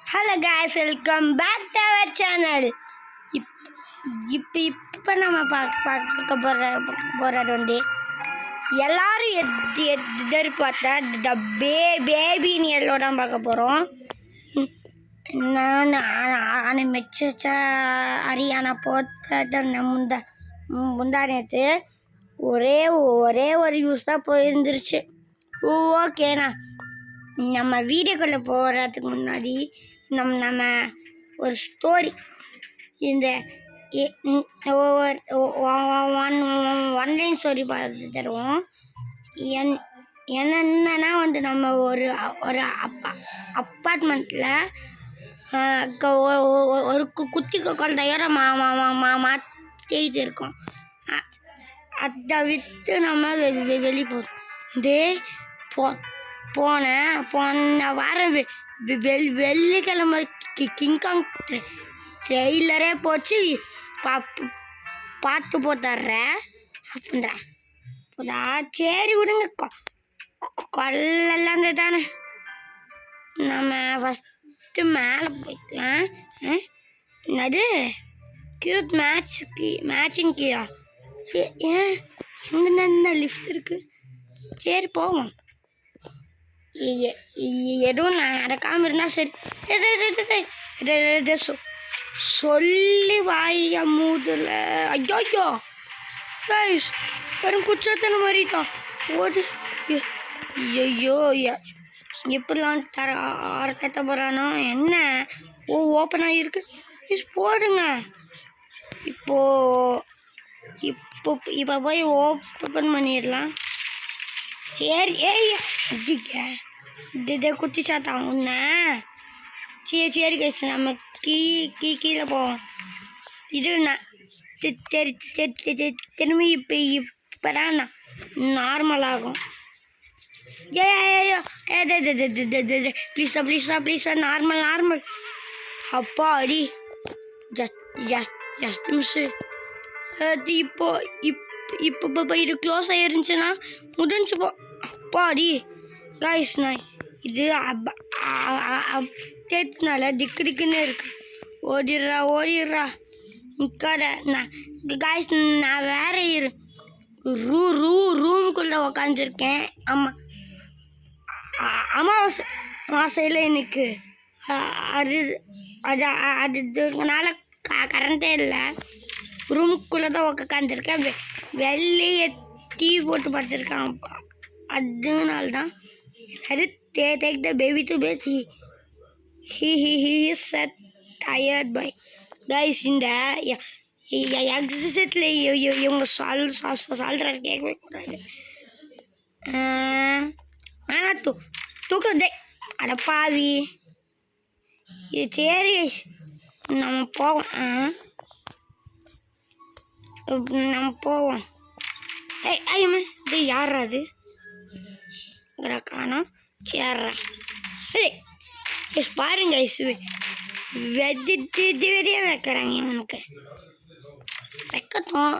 Hello guys, welcome back to our channel. இப்போ நம்ம பார்க்க போகிறது வந்து எல்லாரும் எதிர்பார்த்தா த பேபின்னு எல்லோ தான் பார்க்க போகிறோம். நான் மெச்ச ஹரியானா போத்த முந்தா நேற்று ஒரே ஒரு யூஸ் தான் போயிருந்துருச்சு. ஓகேண்ணா, நம்ம வீடியோக்குள்ளே போகிறதுக்கு முன்னாடி நம்ம ஒரு ஸ்டோரி, இந்த ஒன்லைன் ஸ்டோரி பார்த்து தருவோம். என்னென்னா வந்து நம்ம ஒரு அப்பார்ட்மெண்ட்டில் ஒரு குட்டி குழந்தையோட மாற்றிட்டு இருக்கோம். அதை விட்டு நம்ம வெளியே போகிறோம். போன வாரம் வெள்ளிக்கிழமை கிங்காங் ட்ரெய்லரே போச்சு. பார்த்து போட்டுறேன் அப்படின்றா. சரி விடுங்க, கொல்லலாம் தானே. நம்ம ஃபஸ்ட்டு மேலே போய்க்கலாம். என்னது கியூட் மேட்சிங் கீயா? சரி, என்ன லிஃப்ட் இருக்குது. சரி போவோம். எதுவும் நடக்காமல் இருந்தால் சரி. சொல்லி வாய மூதல. ஐயோ கைஸ், வெறும் குச்சத்தன மாதிரி தான் ஒரு. ஐயோ, எப்படிலாம் கத்த போகிறானோ என்ன. ஓப்பன் ஆகியிருக்கு. போடுங்க. இப்போ போய் ஓப்பன் பண்ணிடலாம். சரி. இதை குத்தி சாத்தான் உன்ன. சரி கைஸ், நம்ம கீழே போவோம். இது திரும்பி இப்போதான் நார்மல் ஆகும். Please normal. அப்பா அடி, ஜஸ்ட் மிஸ்ஸு. இப்போ இது க்ளோஸ் ஆகிருந்துச்சுன்னா முடிஞ்சு போ. அப்பா அடி கைஸ், நான் இது அப்டேட்னால திக்குன்னு இருக்கு. ஓடிடுறா நிற்காத. கைஸ், நான் வேற ரூமுக்குள்ளே உக்காந்துருக்கேன். அமாவாசையில் எனக்கு அதுனால கரண்ட்டே இல்லை. ரூமுக்குள்ளே தான் உக்காந்துருக்கேன். வெளியே டிவி போட்டு பார்த்துருக்கேன். அதனால தான் take the baby to bed. He is tired by guys. இந்த எக்ஸிட்ல இவங்க சொல்கிற கேட்கவே கூடாது. ஆனால் தூக்கதே அடப்பாவி. சரி, நம்ம போவோம். இது யாரா அது காணோம். சேர்றா. பாருங்க, வெடியே வைக்கிறாங்க. இவனுக்கு வைக்கட்டும்.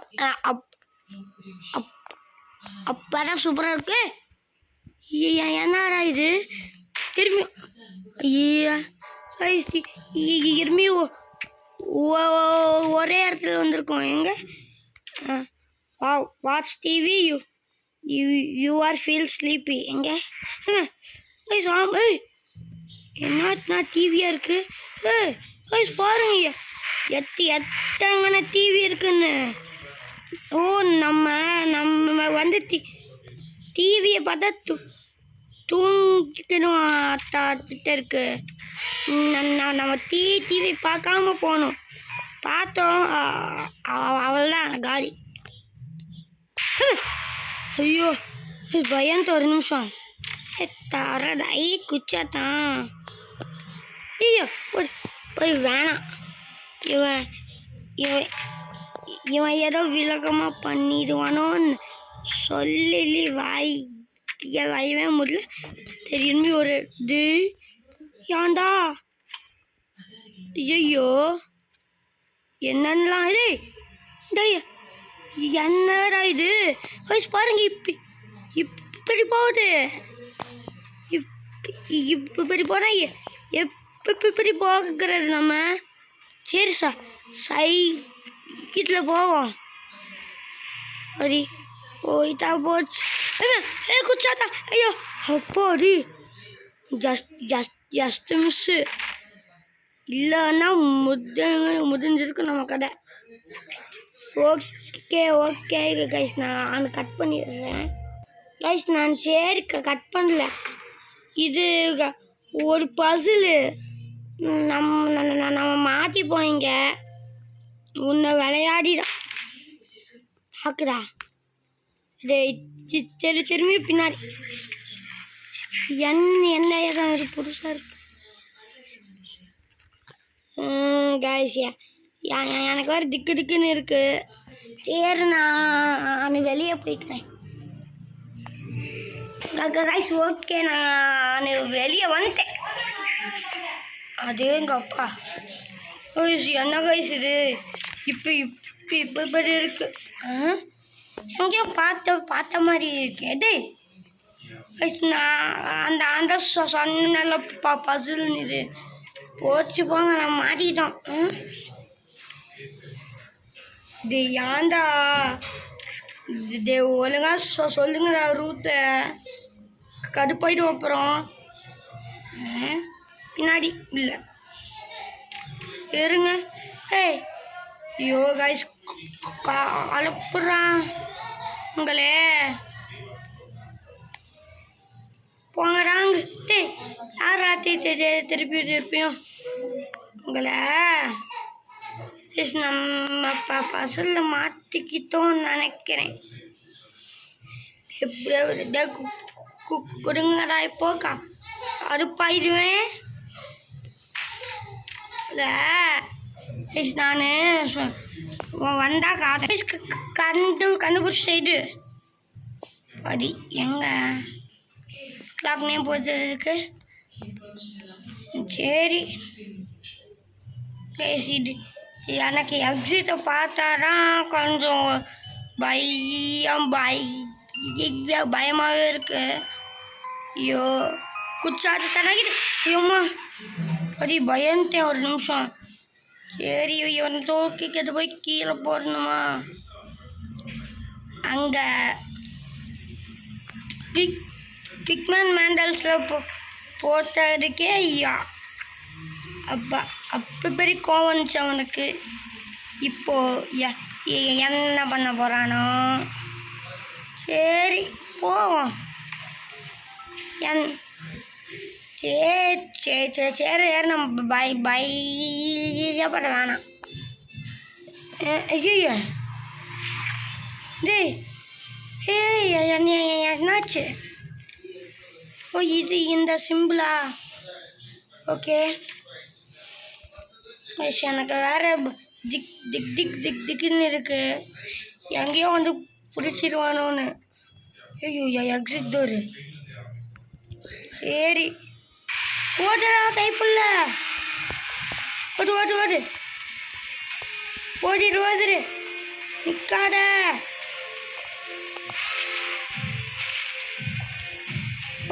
அப்பதான் சூப்பராக இருக்கு. என்னடா இது திரும்பி திரும்பி ஒரே இடத்துல வந்திருக்கோம். எங்க watch TV you are feel sleepy. எங்க என்ன டிவியாக இருக்குது. பாருங்க எத்தனை டிவி இருக்குன்னு. நம்ம வந்து டிவியை பார்த்தா தூங்கிக்கணும் இருக்கு. நம்ம டிவி பார்க்காம போகணும். பார்த்தோம், அவள்தான் காலி. ஐயோ பயந்து. ஒரு நிமிஷம் தரதாய் குச்சாத்தான். ஐயோ போய் வேணாம். இவன் ஏதோ விலகமாக பண்ணிடுவானோன்னு சொல்லி வாயவே முடியல. திரும்பி ஒரு ஏண்டா. ஐயோ என்னன்னா இது. என்னடா இது பாருங்க. இப்படி போகுது. இப்படி போனால் இப்படி போகிறது நம்ம. சரி சைக்கிளில் போவோம். சரி போயிட்டா போச்சு. குச்சாத்தா ஐயோ அப்பாடி ஜஸ்ட் மிஸ்ஸு. இல்லைன்னா முடிஞ்சிருக்கு நம்ம கடை. ஓகே கைஸ், நான் கட் பண்ணிடுறேன் கைஸ். நான் சரி கட் பண்ணல. இது ஒரு பசிலு நம்ம மாற்றிப்போம். இங்கே உன்னை விளையாடிடா பார்க்குறா. திரும்பி பின்னாடி என்ன இடம் இது புதுசாக இருக்கு கைஸ். எனக்கு வேறு திக்குன்னு இருக்கு. சரி நான் வெளியே போய்க்கிறேன் கைஸ். ஓகே நான் வெளியே வந்துட்டேன். அதேங்கப்பா என்ன கைஸ் இது இப்போ இப்படி இருக்கு. எங்கேயோ பார்த்த மாதிரி இருக்கு. எது நான் அந்த சொன்ன பசில்னு இது போச்சு போங்க. நான் மாட்டிக்கிட்டோம். இது ஏன்டா ஒழுங்கா சொல்லுங்கடா ரூத்தை. கடுப்பாயிடும் அப்புறம். பின்னாடி இல்லை இருங்க. ஐயோ கைஸ் அனுப்புறான் உங்களே. போங்கடாங்க. யாரா திருப்பியும் உங்களை நம்ம பசலில் மாட்டிக்கிட்டோன்னு நினைக்கிறேன். கொடுங்கடா இப்போக்கா அறுப்பாயிடுவேன். நான் வந்தா கண்டுபிடிச்ச இது படி எங்க கிளாக் நேம் போட்டு இருக்கு. சரி இது எனக்கு எக்ஸிட்டை பார்த்தாதான் கொஞ்சம் பயமாகவே இருக்கு. ஐயோ குச்சாத்து தனக்கிது. ஐயோம்மா படி பயந்துட்டேன் ஒரு நிமிஷம். சரி இவனை தூக்கிக்கிட்டு போய் கீழே போடணுமா. அங்கே பிக்மேன் மேண்டல்ஸில் போட்டதுக்கே ஐயா அப்போ பெரிய கோவம் வந்துச்சு அவனுக்கு. இப்போ என்ன பண்ண போகிறானோ. சரி போவோம். சரி நம்ம பயப்பட வேணாம். ஐயோ என்னாச்சு? ஓ இது இந்த சிம்பிளா? ஓகே எனக்கு வேற திக்குன்னு இருக்கு. எங்கேயோ வந்து பிடிச்சிருவானோன்னு. ஐயோ எக்ஸிட் டோரு. சரி ஓடுறா கைப்புள்ள. ஓடு ஓடிரு நிற்காத.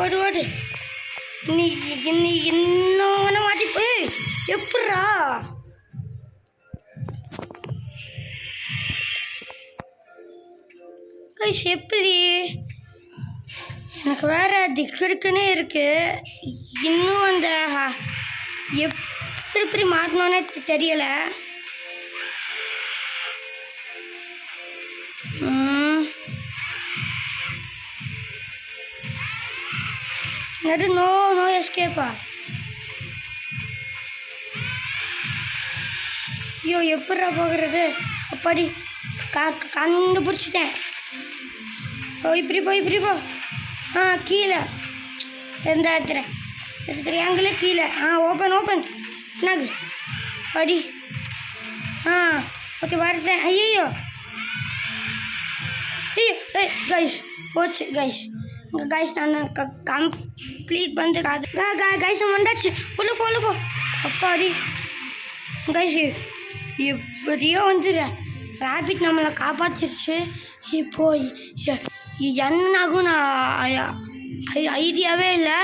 ஓடு நீ இன்னும் மாட்டி போய் எப்படா கைஸ் எப்படி? எனக்கு வேற திக்குன்னு இருக்கு. இன்னும் அந்த எப்படி மாற்றணுன்னே தெரியல. நோ எஸ்கேப்பா. ஐயோ எப்படா போகிறது? அப்படி கண்டுபிடிச்சிட்டேன். இப்படி போ. கீழே எந்த ட்ரையாங்கிள் கீழே. ஓப்பன் என்னது படி. ஓகே வரட்டேன். ஐயோ கைஸ் போச்சு கைஸ் நான் கம்ப்ளீட் பண்ணிட்டு கைஸ் வந்தாச்சு. போல போ. அப்பாடி கைஸ் எப்படியோ வந்துடுறேன். ரேபிட் நம்மளை காப்பாற்றிருச்சு. இப்போ என்னாகும் நான் ஐடியாவே இல்லை.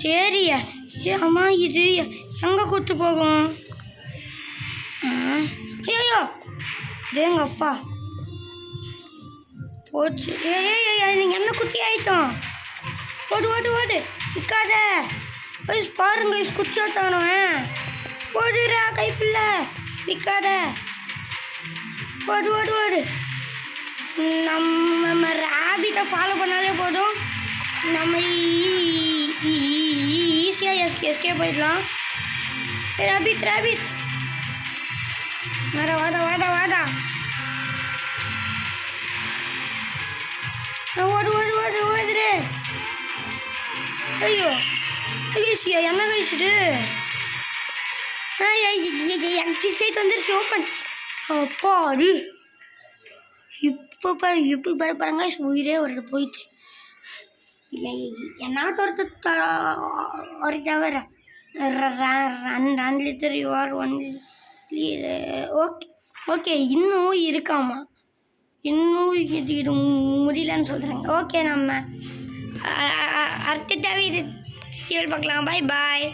சரி அம்மா இது எங்கே கூத்து போகும்? ஐயோ எங்க அப்பா போச்சு. நீங்கள் என்ன குத்தி ஆயிட்டோம். ஓடு ஓடு ஓடு நிற்காத வயசு பாருங்க வயசு குச்சாத்தானோ ஓடுறா கைப்பில்ல நிற்காத ஓடு ஓடு ஓடு. நம்ம ரேபிட்டை ஃபாலோ பண்ணாலே போதும், நம்ம ஈஸியாக எஸ்கே போயிடலாம். ரேபிட் ரேபிட் வாடா வாடா வாடா வாடா ஓடு ஓடு ஓடு ஓடுரு. ஐயோ கைசியா என்ன கைசிட்டு எக்ஸசைஸ் வந்துருச்சு ஓப்பன். அப்பாடு இப்போ பாருங்க உயிரே வருது போயிட்டு. என்ன ஒரு தவிர ரன் லிட்டர் யூஆர் ஒன். ஓகே ஓகே இன்னும் இருக்காமா, இன்னும் இது முடியலன்னு சொல்கிறாங்க. ஓகே நம்ம அடுத்த தேவை இது பார்க்கலாம். பாய் பாய்.